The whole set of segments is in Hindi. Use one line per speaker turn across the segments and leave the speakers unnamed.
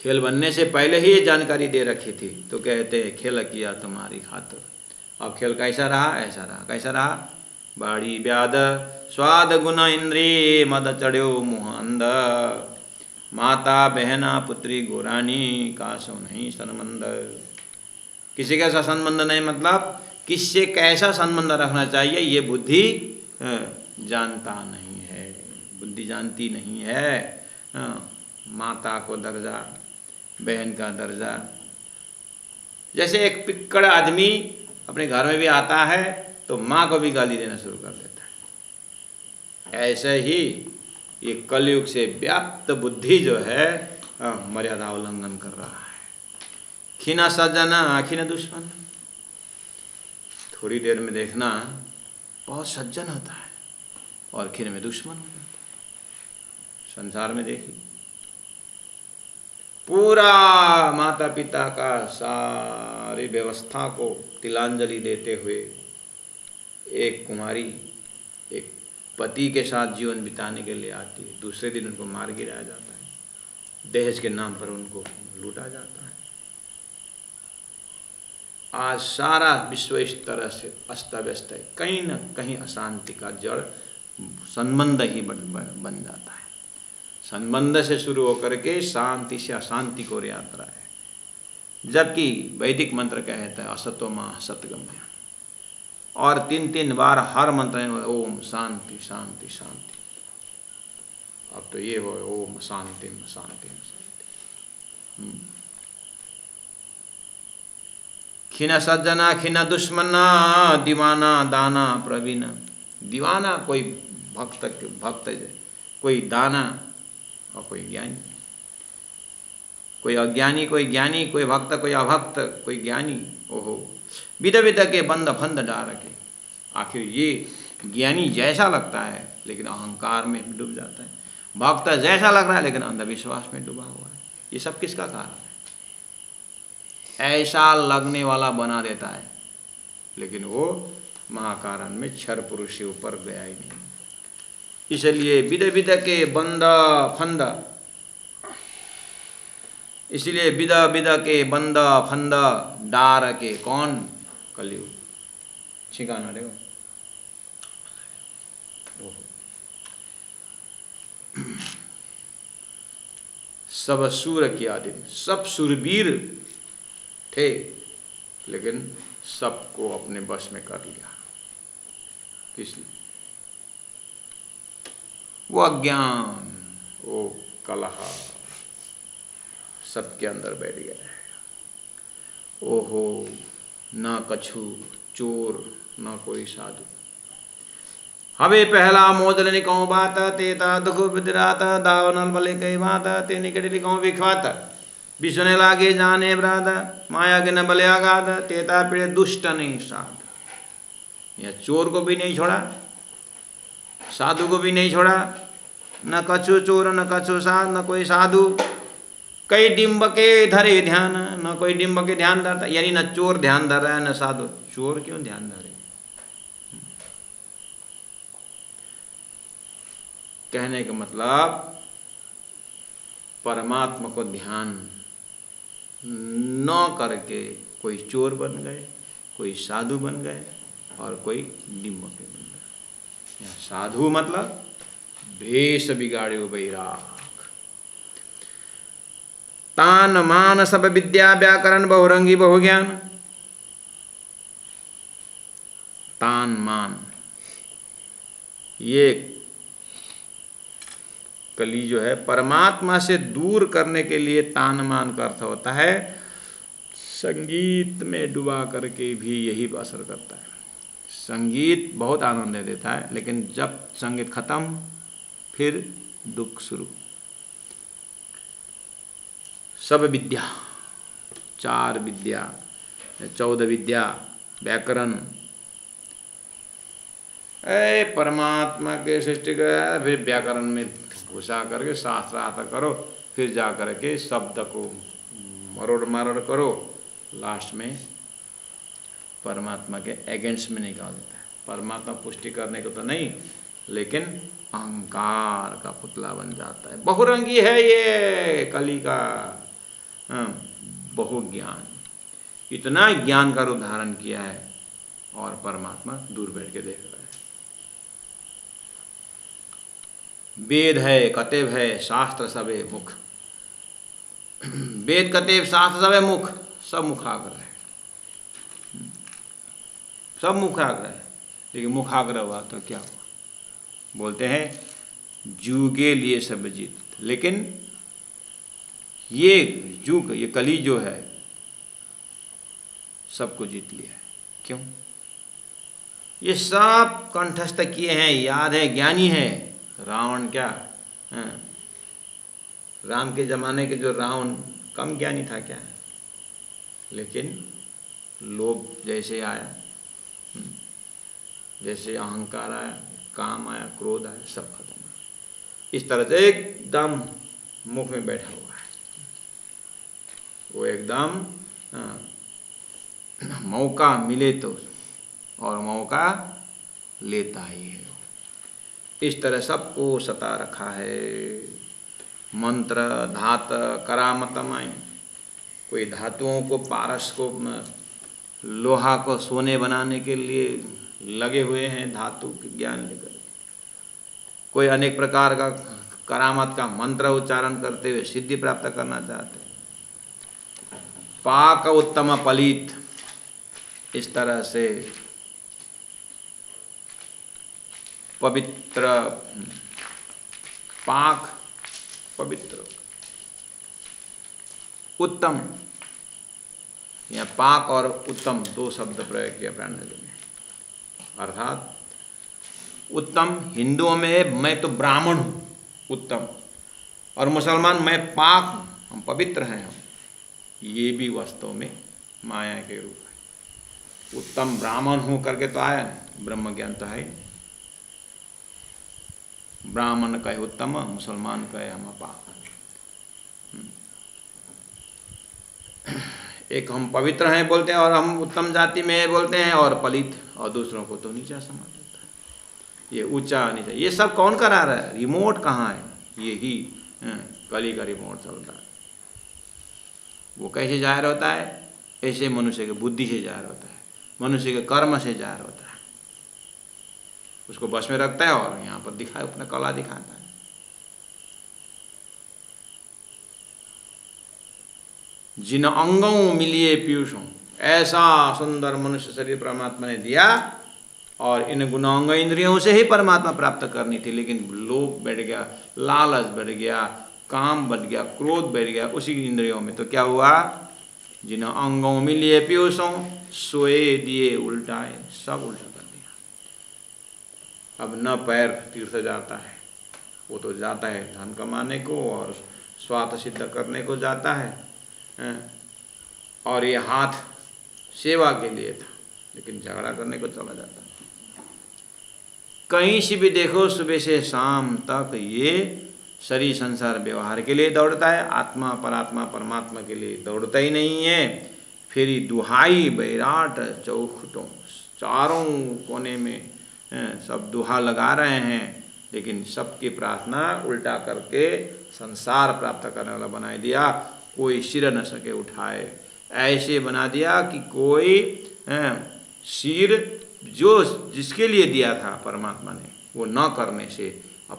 खेल बनने से पहले ही ये जानकारी दे रखी थी, तो कहते हैं खेल किया तुम्हारी खातिर। अब खेल कैसा रहा? ऐसा रहा। कैसा रहा? बाड़ी ब्याद स्वाद गुण इंद्री मद चढ़्यो मुँह अंध, माता बहना पुत्री गोरानी कासो नहीं संबंध। किसी के साथ संबंध नहीं, मतलब किससे कैसा संबंध रखना चाहिए ये बुद्धि जानता नहीं है, बुद्धि जानती नहीं है। माता को दर्जा, बहन का दर्जा। जैसे एक पिक्कड़ आदमी अपने घर में भी आता है तो माँ को भी गाली देना शुरू कर देता है, ऐसे ही ये कलयुग से व्याप्त बुद्धि जो है मर्यादा उल्लंघन कर रहा है। खीना सज्जन आखिन दुश्मन। थोड़ी देर में देखना बहुत सज्जन होता है और खीन में दुश्मन हो जाता है। संसार में देखिए, पूरा माता पिता का सारी व्यवस्था को तिलांजलि देते हुए एक कुमारी एक पति के साथ जीवन बिताने के लिए आती है, दूसरे दिन उनको मार गिराया जाता है, दहेज के नाम पर उनको लूटा जाता है। आज सारा विश्व इस तरह से अस्त व्यस्त है, कहीं न कहीं अशांति का जड़ संबंध ही बन जाता है। संबंध से शुरू होकर के शांति से अशांति को यात्रा है। जबकि वैदिक मंत्र कहता है असतो मां सतगमय, और 3-3 बार हर मंत्र में ओम शांति शांति शांति। अब तो ये हो ओम शांति शांति शांति। खीना सज्जना खीना दुश्मना, दीवाना दाना प्रवीण। दीवाना कोई भक्त कोई दाना और कोई ज्ञानी, कोई अज्ञानी कोई ज्ञानी, कोई भक्त कोई अभक्त, कोई ज्ञानी। ओहो विध विध के बंद फंद डार के। आखिर ये ज्ञानी जैसा लगता है लेकिन अहंकार में डूब जाता है, भक्त जैसा लग रहा है लेकिन अंधविश्वास में डूबा हुआ है। ये सब किसका कारण है? ऐसा लगने वाला बना देता है लेकिन वो महाकारण में क्षर पुरुष से ऊपर गया ही नहीं। इसलिए विध विध के बंद फंद, इसलिए विध विध के बंद फंद डार के। कौन? कलयुग। ठिकाना देखो, सब सूर की आदि, सब सुरवीर थे लेकिन सबको अपने बस में कर लिया। किसलिए? वो अज्ञान, वो कलह सबके अंदर बैठ गया है। ओहो, ना कछु चोर ना कोई साधु। हवे पहला मोदल निकौ बात, तेता दुख बिदरात, दावनल बले कई बात, ते निकट लिखौ विख्वात, विष्णु लागे जाने ब्राद, माया के न बले आगाद, तेता पीड़े दुष्ट नहीं साध। या चोर को भी नहीं छोड़ा, साधु को भी नहीं छोड़ा, न कछु चोर न कछु साध न कोई साधु। कई डिम्ब के धरे ध्यान, न कोई डिम्ब के ध्यान धरता, यानी न चोर ध्यान धर रहा है न साधु। चोर क्यों ध्यान धरे? कहने का मतलब परमात्मा को ध्यान न करके कोई चोर बन गए, कोई साधु बन गए और कोई डिम्ब के बन गए। साधु मतलब भेष बिगाड़ो बैराग। तान मान सब विद्या व्याकरण बहुरंगी बहुज्ञान। तान मान, ये कली जो है परमात्मा से दूर करने के लिए तान मान का अर्थ होता है संगीत में डुबा करके भी यही असर करता है। संगीत बहुत आनंद देता है लेकिन जब संगीत खत्म फिर दुख शुरू। सब विद्या, 4 विद्या, 14 विद्या, व्याकरण, परमात्मा के सृष्टि का, फिर व्याकरण में घुसा करके शास्त्रार्थ करो, फिर जा करके शब्द को मरोड़ मरोड़ करो, लास्ट में परमात्मा के अगेंस्ट में निकाल देता है। परमात्मा पुष्टि करने को तो नहीं लेकिन अहंकार का पुतला बन जाता है। बहुरंगी है ये कली का बहु ज्ञान, इतना ज्ञान का रूप धारण किया है और परमात्मा दूर बैठ के देख रहा है। वेद है, कतेब है, शास्त्र सबे मुख, वेद कतेब शास्त्र सबे मुख, सब मुखाग्र है, सब मुखाग्र है। लेकिन मुखाग्र हुआ तो क्या हुआ? बोलते हैं जुगे लिए सब जीत, लेकिन ये जुग, ये कली जो है सबको जीत लिया है। क्यों? ये सब कंठस्थ किए हैं, याद है, ज्ञानी है। रावण क्या, राम के जमाने के जो रावण कम ज्ञानी था क्या? लेकिन लोभ जैसे आया, जैसे अहंकार आया, काम आया, क्रोध आया, सब खत्म। इस तरह से एकदम मुख में बैठा हुआ है वो, एकदम मौका मिले तो, और मौका लेता ही है। इस तरह सबको सता रखा है। मंत्र धात करामतमय, कोई धातुओं को, पारस को, लोहा को सोने बनाने के लिए लगे हुए हैं, धातु के ज्ञान लेकर। कोई अनेक प्रकार का करामत का मंत्र उच्चारण करते हुए सिद्धि प्राप्त करना चाहते हैं। पाक उत्तम पलित, इस तरह से पवित्र, पाक पवित्र, उत्तम, या पाक और उत्तम दो शब्द प्रयोग किया प्राणियों में। अर्थात उत्तम हिंदुओं में मैं तो ब्राह्मण हूँ उत्तम, और मुसलमान मैं पाक हूँ, हम पवित्र हैं हम, ये भी वास्तव में माया के रूप है। उत्तम ब्राह्मण हूँ करके तो आया नहीं, ब्रह्म ज्ञान तो है। ब्राह्मण कहे उत्तम, मुसलमान कहे हम पाक। एक हम पवित्र हैं बोलते हैं और हम उत्तम जाति में बोलते हैं, और पलित, और दूसरों को तो नीचा समझ लेता है। ये ऊंचा नीचा, ये सब कौन करा रहा है? रिमोट कहाँ है? ये ही कली का रिमोट चल रहा है। वो कैसे जाहिर होता है? ऐसे मनुष्य की बुद्धि से जाहिर होता है, मनुष्य के कर्म से जाहिर होता है। उसको बस में रखता है और यहाँ पर दिखाए, अपना कला दिखाता है। जिन अंगों मिलिए पीयूषों, ऐसा सुंदर मनुष्य शरीर परमात्मा ने दिया, और इन गुणांग इंद्रियों से ही परमात्मा प्राप्त करनी थी। लेकिन लोभ बढ़ गया, लालच बढ़ गया, काम बढ़ गया, क्रोध बढ़ गया उसी इंद्रियों में। तो क्या हुआ? जिन अंगों मिलिए पीयूषों, सोए दिए उल्टाए, सब उल्टा कर दिया। अब न पैर तीर्थ जाता है, वो तो जाता है धन कमाने को और स्वार्थ सिद्ध करने को जाता है, और ये हाथ सेवा के लिए था, लेकिन झगड़ा करने को चला जाता है। कहीं से भी देखो, सुबह से शाम तक ये शरीर संसार व्यवहार के लिए दौड़ता है, आत्मा परात्मा परमात्मा के लिए दौड़ता ही नहीं है। फिर दुहाई बैराट चौखटों, चारों कोने में सब दुहा लगा रहे हैं, लेकिन सबकी प्रार्थना उल्टा करके संसार प्राप्त करने वाला बना दिया। कोई सिर न सके उठाए, ऐसे बना दिया कि कोई सिर जो जिसके लिए दिया था परमात्मा ने, वो न करने से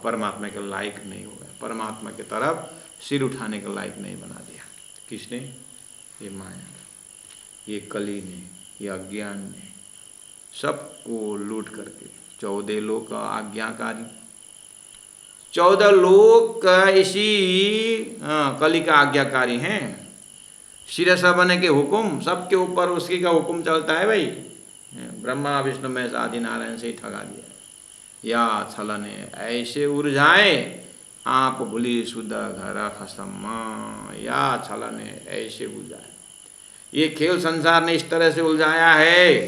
परमात्मा के लायक नहीं हो गया, परमात्मा की तरफ सिर उठाने के लायक नहीं बना दिया। किसने? ये माया, ये कली ने, ये अज्ञान ने सबको लूट करके 14 लोक का आज्ञाकारी, 14 लोक इसी कली का आज्ञाकारी हैं। शिरसा बने के हुक्म सबके ऊपर उसकी का हुक्म चलता है भाई। ब्रह्मा विष्णु महेश आदि नारायण से ही ठगा दिया। या छलने ऐसे उलझाए, आप भूली शुद्ध घर खसम्मा, या छलने ऐसे उलझाए। ये खेल संसार ने इस तरह से उलझाया है।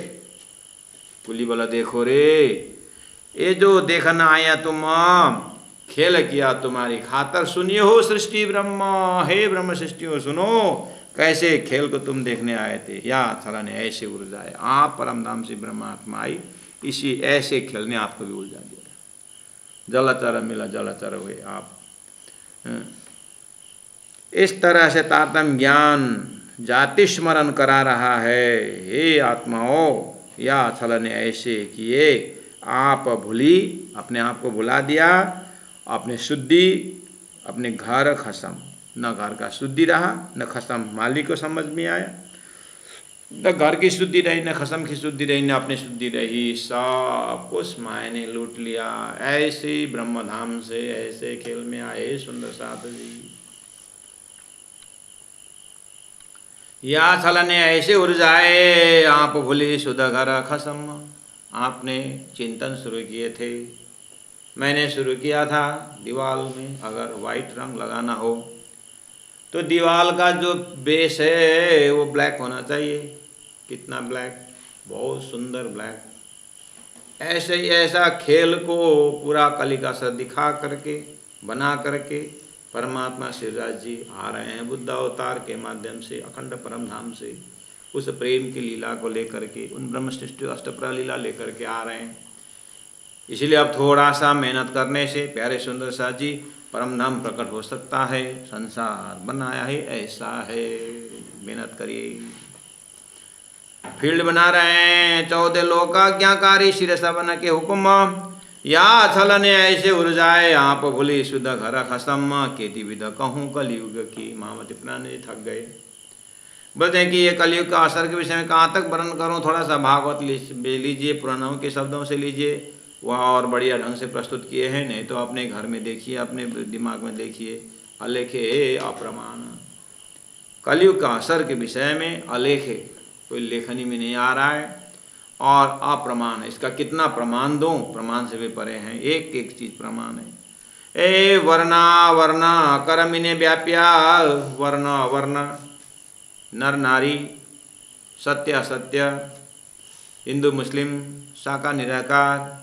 कुली बोला देखो रे, ये जो देखना आया तुम, खेल किया तुम्हारी खातर, सुनिए हो सृष्टि ब्रह्म, हे ब्रह्म सृष्टि हो सुनो, कैसे खेल को तुम देखने आए थे। या छलने ऐसे उलझाए, आप परम धाम से ब्रह्मात्मा आई, इसी ऐसे खेल ने आपको भी उलझा दिया। जलचर मिला जलचर हुए आप। इस तरह से तारतम्य ज्ञान जाति स्मरण करा रहा है। हे आत्माओं, या छल ने ऐसे किए, आप भूली, अपने आप को भुला दिया, अपने शुद्धि, अपने घर खसम, न घर का शुद्धि रहा, न खसम मालिक को समझ में आया, न घर की शुद्धि रही, न खसम की शुद्धि रही, न अपनी शुद्धि रही, सब कुछ माया ने लूट लिया। ऐसे ही ब्रह्मधाम से ऐसे खेल में आए सुंदर साथ जी। या छल ने ऐसे उड़ जाए, आप भूले शुद्ध घर खसम। आपने चिंतन शुरू किए थे, मैंने शुरू किया था दीवाल में अगर वाइट रंग लगाना हो तो दीवाल का जो बेस है वो ब्लैक होना चाहिए। कितना ब्लैक, बहुत सुंदर ब्लैक। ऐसे ही ऐसा खेल को पूरा कलिका सा दिखा करके, बना करके परमात्मा श्रीराज जी आ रहे हैं बुद्ध अवतार के माध्यम से, अखंड परम धाम से, उस प्रेम की लीला को लेकर के, उन ब्रह्म सृष्टि अष्टप्रह लीला लेकर के आ रहे हैं। इसलिए अब थोड़ा सा मेहनत करने से प्यारे सुंदर साथ जी परम धाम प्रकट हो सकता है। संसार बनाया है ऐसा है, मेहनत करिए। फील्ड बना रहे हैं 14 लोग का ज्ञाकारी शिरसा बना के हुक्म, या छल ने ऐसे उड़ जाए, आप भूली शुद्ध घर खसम। केती विध कहूँ कलयुग की, महामति प्राणी थक गए। बोलते हैं कि ये कलयुग का असर के विषय में कहाँ तक वर्णन करूँ, थोड़ा सा भागवत लीजिए, पुराणों के शब्दों से लीजिए, वह और बढ़िया ढंग से प्रस्तुत किए हैं। नहीं तो अपने घर में देखिए, अपने दिमाग में देखिए, अलेखे अप्रमाण। कलयुग का असर के विषय में अलेखे, कोई लेखनी में नहीं आ रहा है, और अप्रमाण है। इसका कितना प्रमाण दूँ, प्रमाण से भी परे हैं, एक एक चीज़ प्रमाण है। ए वर्णा वर्णा करमिने व्याप्या, वर्ण वर्ण, नर नारी, सत्य असत्य, हिंदू मुस्लिम, शाका निराकार,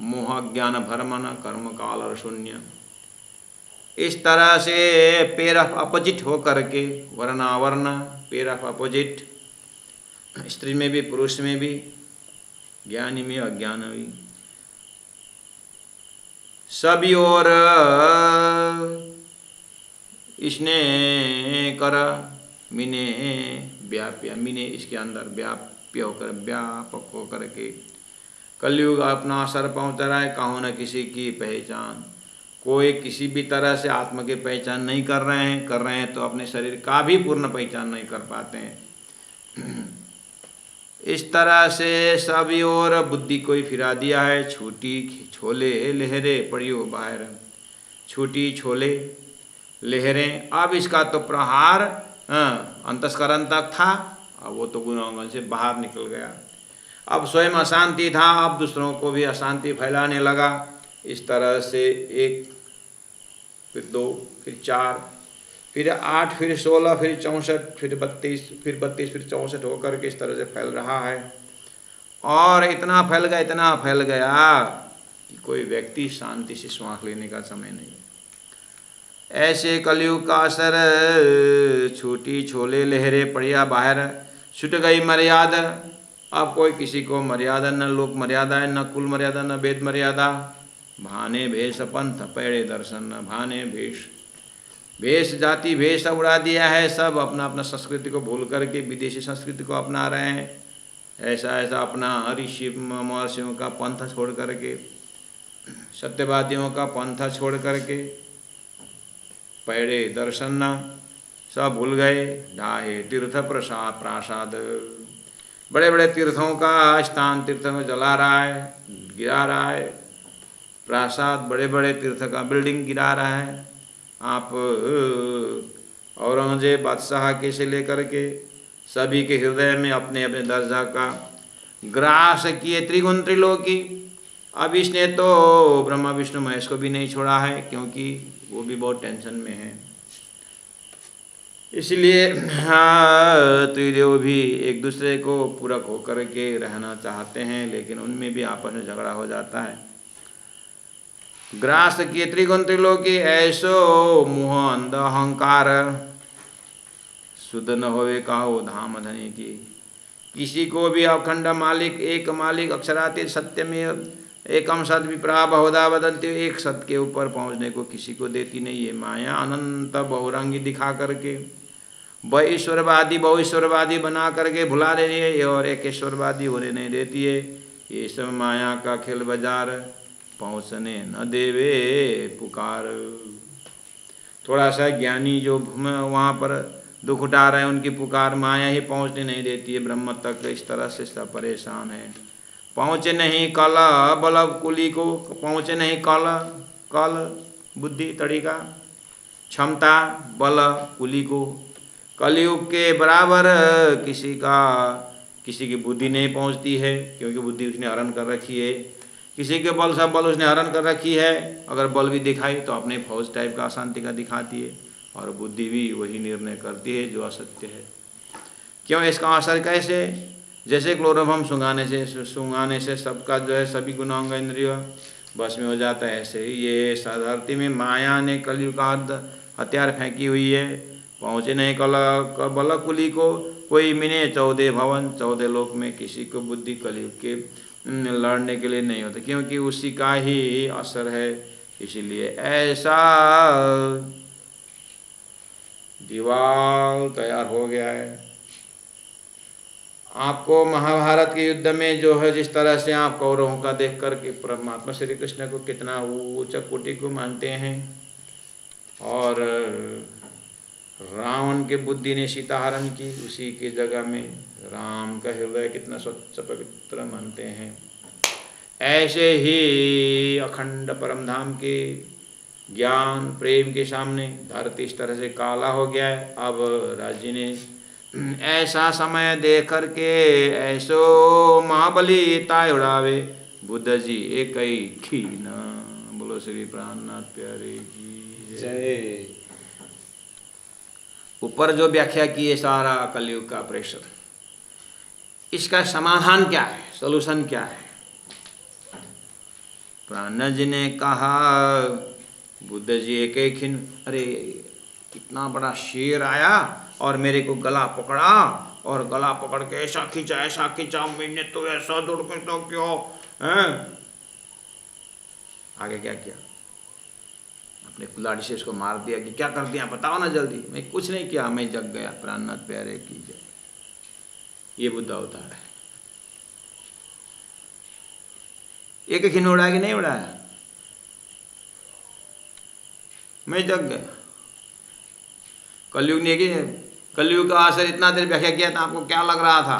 मोह ज्ञान भरमन, कर्म काल और शून्य, इस तरह से पेयर ऑफ अपोजिट हो करके, वर्णावर्ण पेयर ऑफ अपोजिट, स्त्री में भी पुरुष में भी, ज्ञानी में अज्ञान भी, सभी और इसने कर मिने व्याप्य, मिने इसके अंदर व्याप्य होकर, व्यापक होकर के कलयुग अपना असर पहुँच रहा है। कहो न किसी की पहचान, कोई किसी भी तरह से आत्मा की पहचान नहीं कर रहे हैं, कर रहे हैं तो अपने शरीर का भी पूर्ण पहचान नहीं कर पाते हैं। इस तरह से सभी और बुद्धि को ही फिरा दिया है। छूटी छोले लहरे पड़ियो बाहर, छूटी छोले लहरें, अब इसका तो प्रहार अंतस्करण तक था, अब वो तो गुणांगन से बाहर निकल गया। अब स्वयं अशांति था, अब दूसरों को भी अशांति फैलाने लगा। इस तरह से 1 फिर 2 फिर 4 फिर 8 फिर 16 फिर 64 फिर 32 फिर 32 फिर 64 होकर के इस तरह से फैल रहा है। और इतना फैल गया, इतना फैल गया कि कोई व्यक्ति शांति से श्वास लेने का समय नहीं। ऐसे कलयुग का असर, छूटी छोले लहरे पड़िया बाहर, छूट गई मर्यादा। अब कोई किसी को मर्यादा, न लोक मर्यादा है, न कुल मर्यादा, न वेद मर्यादा। भाने भेष पंथ पैड़े दर्शन, न भाने भेष, भेष जाति भेष उड़ा दिया है। सब अपना अपना संस्कृति को भूल करके विदेशी संस्कृति को अपना रहे हैं। ऐसा ऐसा अपना ऋषि महर्षियों का पंथ छोड़ करके, सत्यवादियों का पंथ छोड़ करके, पैड़े दर्शन सब भूल गए। ढाहे तीर्थ प्रसाद प्रासाद, बड़े बड़े तीर्थों का स्थान तीर्थ में जला रहा है, गिरा रहा है। प्रासाद बड़े बड़े तीर्थ का बिल्डिंग गिरा रहा है। आप औरंगजेब बादशाह के से लेकर के सभी के हृदय में अपने अपने दर्जा का ग्रास किए त्रिगुण त्रिलोकी। अब इसने तो ब्रह्मा विष्णु महेश को भी नहीं छोड़ा है, क्योंकि वो भी बहुत टेंशन में है। इसलिए त्रिदेव भी एक दूसरे को पूरक होकर के रहना चाहते हैं, लेकिन उनमें भी आपस में झगड़ा हो जाता है। ग्रास किए त्रिगुण त्रिलोकी, ऐसो मुह अंध अहंकार, शुद्ध न होवे काहो धाम धनी की। किसी को भी अखंड मालिक, एक मालिक, अक्षरातीत सत्य में एकम सद विप्रा बहुधा वदंती, एक सत के ऊपर पहुँचने को किसी को देती नहीं है माया, अनंत बहुरंगी दिखा करके ईश्वरवादी बहुईश्वरवादी बना करके भुला दे रही है और एक ईश्वरवादी होने नहीं देती है। ये सब माया का खेल बाजार, पहुँचने न देवे पुकार। थोड़ा सा ज्ञानी जो वहाँ पर दुख उठा रहे हैं उनकी पुकार माया ही पहुँचने नहीं देती है ब्रह्म तक। इस तरह से सब परेशान है। पहुँचे नहीं कल बल कुली को, पहुँचे नहीं कल बुद्धि तरीका क्षमता बल कुली को। कलयुग के बराबर किसी की बुद्धि नहीं पहुँचती है, क्योंकि बुद्धि उसने हरण कर रखी है। किसी के बल सब बल उसने हरण कर रखी है। अगर बल भी दिखाई तो अपने फौज टाइप का अशांति का दिखाती है, और बुद्धि भी वही निर्णय करती है जो असत्य है। क्यों? इसका असर कैसे? जैसे क्लोरोफॉर्म सूंघाने से सबका जो है सभी गुणांग इंद्रिय बस में हो जाता है, ऐसे ही ये धरती में माया ने कलयुग का हथियार फेंकी हुई है। पहुँचे नहीं बल कुली को, कोई मिने 14 भवन, 14 लोक में किसी को बुद्धि कलयुग के लड़ने के लिए नहीं होता, क्योंकि उसी का ही असर है। इसीलिए ऐसा दीवार तैयार हो गया है। आपको महाभारत के युद्ध में जो है जिस तरह से आप कौरवों का देख करके परमात्मा श्री कृष्ण को कितना ऊंचा कोटि को मानते हैं, और रावण के बुद्धि ने सीता हरण की, उसी की जगह में राम का हृदय कितना स्वच्छ पवित्र मानते हैं। ऐसे ही अखंड परम धाम के ज्ञान प्रेम के सामने धरती इस तरह से काला हो गया है। अब राजी ने ऐसा समय देख करके ऐसो महाबली ताय उड़ावे, बुद्ध जी एक ही खीन। बोलो श्री प्राणनाथ प्यारे जी जय। ऊपर जो व्याख्या की है सारा कलयुग का प्रेशर, इसका समाधान क्या है, सॉल्यूशन क्या है? प्राण जी ने कहा, बुद्ध जी एक एक खिन, अरे इतना बड़ा शेर आया और मेरे को गला पकड़ा, और गला पकड़ के ऐसा खींचा, मैंने तो ऐसा दौड़ कर तो क्यों है? आगे क्या किया? अपने कुल्हाड़ी से इसको मार दिया कि क्या कर दिया बताओ ना जल्दी। मैं कुछ नहीं किया, मैं जग गया। प्राणनाथ प्यारे की जय। ये बुद्ध अवतार है। एक खिन उड़ाया कि नहीं उड़ाया? मैं जग गया। कलयुग ने कलयुग का असर इतना देर व्याख्या किया था, आपको क्या लग रहा था?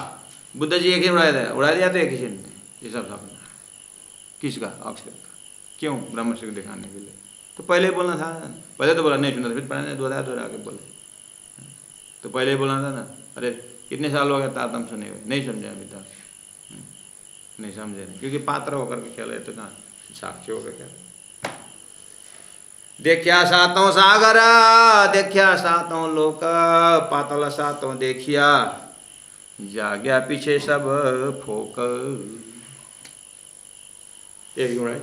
बुद्ध जी एक ही उड़ा दिया था एक ही ने। ये सब सपना किसका? अक्षर का। क्यों? ब्रह्म से दिखाने के लिए। तो पहले बोलना था, पहले तो बोला नहीं सुना था, फिर पढ़ने दोहरा के बोले तो पहले ही बोलना था ना। अरे कितने साल हो गए तारतम सुने हुए, नहीं समझे अभी तक, नहीं समझे नहीं, क्योंकि पात्र होकर के खेल रहे तो कहाँ साक्षी होकर क्या। देखिया सातों सागर, देखिया सातों लोक, पातल सातों देखिया, जाग्या पीछे सब फोक। एक गुण है।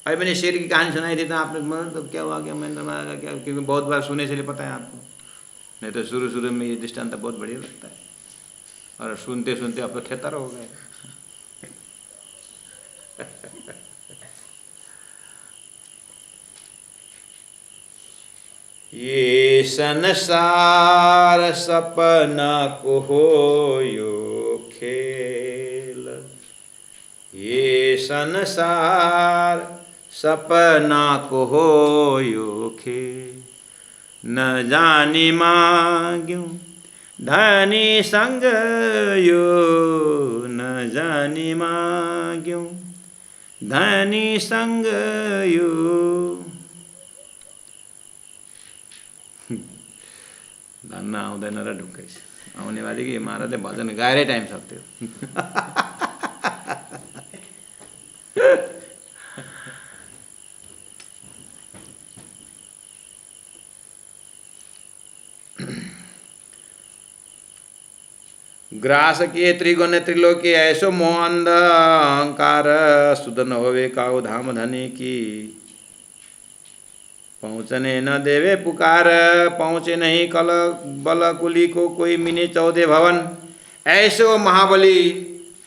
अरे मैंने शेर की कहानी सुनाई थी तो आपने तो क्या हुआ, क्या मैंने मारा क्या, क्योंकि बहुत बार सुने से पता है आपको। नहीं तो शुरू में ये दृष्टांत बहुत बढ़िया लगता है, और सुनते सुनते आप तो ठेतर हो गए। ये संसार सपना को होयो खेल, ये संसार सपना को होयो खेल, न जानी मांग्यूं धनी संग यो, न जानी मांग्यूं धनी संग यो। धन्ना आउँदैन र ढुक्कैछ, आउने वाली कि महाराजले भजन गाएरै टाइम सक्थ्यो। ग्रास किए त्रिगुण त्रिलोकी, ऐसो मोह अंध अहंकार, सुधन होवे काउ धाम धनी की, पहुँचने न देवे पुकार, पहुँचे नहीं कल बल कुली को, कोई मिने 14 भवन। ऐसो महाबली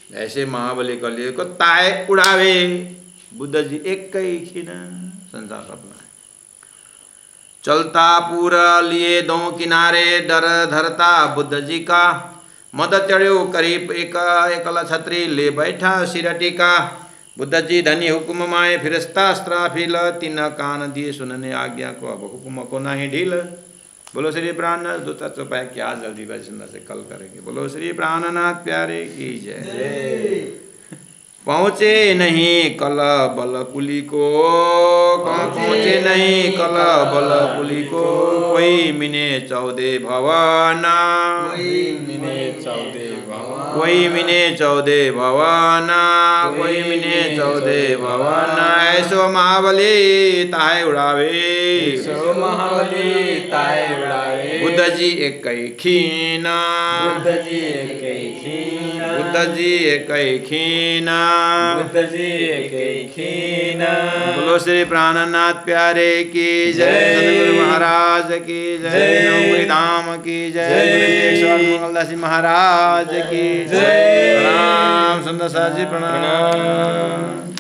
ऐसे महाबली कलियुग को ताए उड़ावे बुद्ध जी एक कई खीन संसार सपना है। चलता पूरा लिए दो किनारे डर धरता बुद्ध जी का मद चढ़ो करीब एकल छत्री ले बैठा सिर टीका बुद्ध जी धनी हुक्म माए फिरस्ता स्त्राफिल तीन कान दिए सुनने आज्ञा को अब हुक्म को नहीं ढील। बोलो श्री प्राणनाथ दूता चौपाया क्या जल्दी वैष्णव से कल करेंगे। बोलो श्री प्राणनाथ प्यारे की जय। पहुँचे नहीं कल बल पुली को पहुँचे नहीं कल बल पुली को कोई मिने 14 भवाना कोई मिने 14 भवाना कोई मिने 14 भवाना ऐसो महाबली ताहे उड़ावे बुद्ध जी एक खीना बुद्ध जी एक खीना बोलो श्री प्राणनाथ प्यारे की जय। सदगुरु महाराज की जय। नवपुरी धाम की जय। मंगलदास जी महाराज की जय। प्रणाम सुंदर साजी प्रणाम।